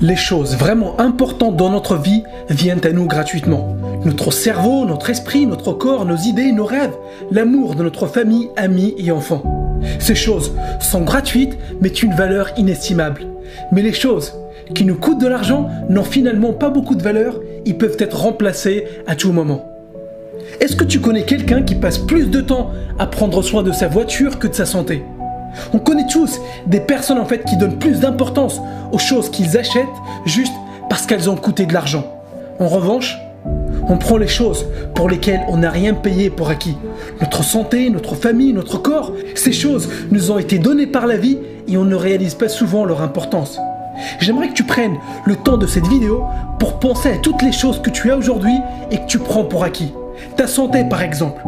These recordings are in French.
Les choses vraiment importantes dans notre vie viennent à nous gratuitement. Notre cerveau, notre esprit, notre corps, nos idées, nos rêves, l'amour de notre famille, amis et enfants. Ces choses sont gratuites mais une valeur inestimable. Mais les choses qui nous coûtent de l'argent n'ont finalement pas beaucoup de valeur, ils peuvent être remplacés à tout moment. Est-ce que tu connais quelqu'un qui passe plus de temps à prendre soin de sa voiture que de sa santé ? On connaît tous des personnes qui donnent plus d'importance aux choses qu'ils achètent juste parce qu'elles ont coûté de l'argent. En revanche, on prend les choses pour lesquelles on n'a rien payé pour acquis. Notre santé, notre famille, notre corps, ces choses nous ont été données par la vie et on ne réalise pas souvent leur importance. J'aimerais que tu prennes le temps de cette vidéo pour penser à toutes les choses que tu as aujourd'hui et que tu prends pour acquis. Ta santé par exemple.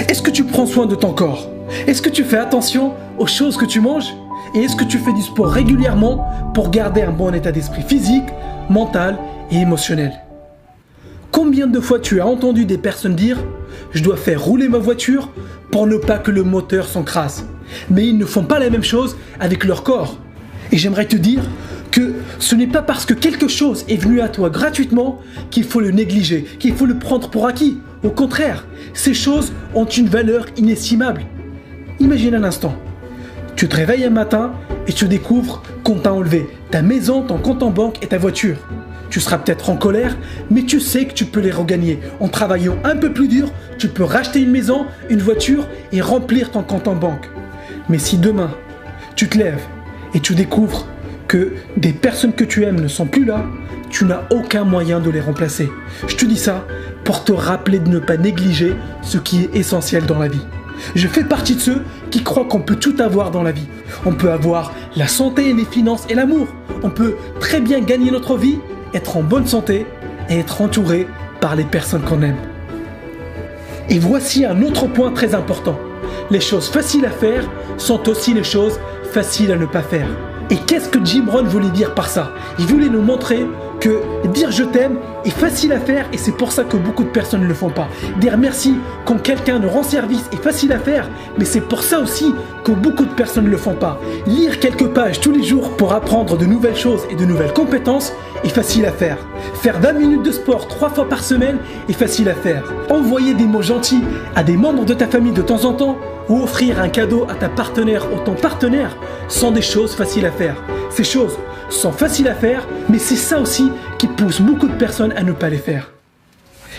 Est-ce que tu prends soin de ton corps ? Est-ce que tu fais attention aux choses que tu manges ? Et est-ce que tu fais du sport régulièrement pour garder un bon état d'esprit physique, mental et émotionnel ? Combien de fois tu as entendu des personnes dire « Je dois faire rouler ma voiture pour ne pas que le moteur s'encrasse ». Mais ils ne font pas la même chose avec leur corps. Et j'aimerais te dire que ce n'est pas parce que quelque chose est venu à toi gratuitement qu'il faut le négliger, qu'il faut le prendre pour acquis. Au contraire, ces choses ont une valeur inestimable. Imagine un instant, tu te réveilles un matin et tu découvres qu'on t'a enlevé ta maison, ton compte en banque et ta voiture. Tu seras peut-être en colère, mais tu sais que tu peux les regagner. En travaillant un peu plus dur, tu peux racheter une maison, une voiture et remplir ton compte en banque. Mais si demain, tu te lèves et tu découvres que des personnes que tu aimes ne sont plus là, tu n'as aucun moyen de les remplacer. Je te dis ça pour te rappeler de ne pas négliger ce qui est essentiel dans la vie. Je fais partie de ceux qui croient qu'on peut tout avoir dans la vie. On peut avoir la santé, les finances et l'amour. On peut très bien gagner notre vie, être en bonne santé et être entouré par les personnes qu'on aime. Et voici un autre point très important. Les choses faciles à faire sont aussi les choses faciles à ne pas faire. Et qu'est-ce que Jim Rohn voulait dire par ça ? Il voulait nous montrer que dire je t'aime est facile à faire et c'est pour ça que beaucoup de personnes ne le font pas. Dire merci quand quelqu'un nous rend service est facile à faire, mais c'est pour ça aussi que beaucoup de personnes ne le font pas. Lire quelques pages tous les jours pour apprendre de nouvelles choses et de nouvelles compétences est facile à faire. Faire 20 minutes de sport 3 fois par semaine est facile à faire. Envoyer des mots gentils à des membres de ta famille de temps en temps ou offrir un cadeau à ta partenaire ou ton partenaire sont des choses faciles à faire. Ces choses sont faciles à faire, mais c'est ça aussi qui pousse beaucoup de personnes à ne pas les faire.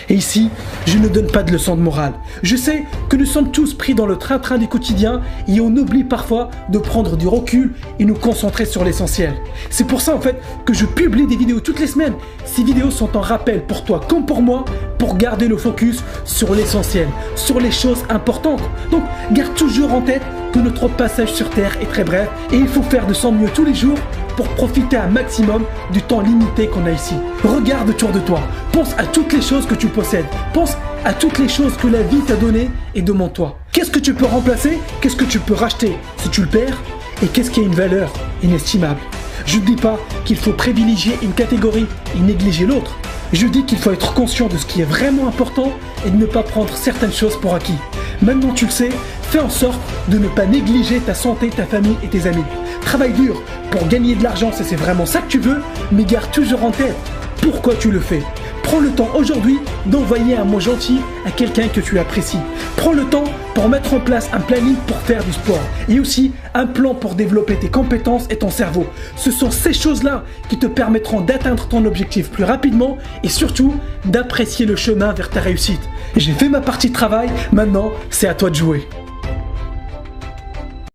Et ici, je ne donne pas de leçons de morale. Je sais que nous sommes tous pris dans le train-train du quotidien et on oublie parfois de prendre du recul et nous concentrer sur l'essentiel. C'est pour ça que je publie des vidéos toutes les semaines. Ces vidéos sont un rappel pour toi comme pour moi pour garder le focus sur l'essentiel, sur les choses importantes. Donc, garde toujours en tête que notre passage sur Terre est très bref et il faut faire de son mieux tous les jours pour profiter un maximum du temps limité qu'on a ici. Regarde autour de toi, pense à toutes les choses que tu possèdes, pense à toutes les choses que la vie t'a données et demande-toi. Qu'est-ce que tu peux remplacer ? Qu'est-ce que tu peux racheter si tu le perds ? Et qu'est-ce qui a une valeur inestimable ? Je ne dis pas qu'il faut privilégier une catégorie et négliger l'autre. Je dis qu'il faut être conscient de ce qui est vraiment important et de ne pas prendre certaines choses pour acquis. Maintenant tu le sais, fais en sorte de ne pas négliger ta santé, ta famille et tes amis. Travaille dur pour gagner de l'argent si c'est vraiment ça que tu veux, mais garde toujours en tête pourquoi tu le fais. Prends le temps aujourd'hui d'envoyer un mot gentil à quelqu'un que tu apprécies. Prends le temps pour mettre en place un planning pour faire du sport et aussi un plan pour développer tes compétences et ton cerveau. Ce sont ces choses-là qui te permettront d'atteindre ton objectif plus rapidement et surtout d'apprécier le chemin vers ta réussite. J'ai fait ma partie de travail, maintenant c'est à toi de jouer.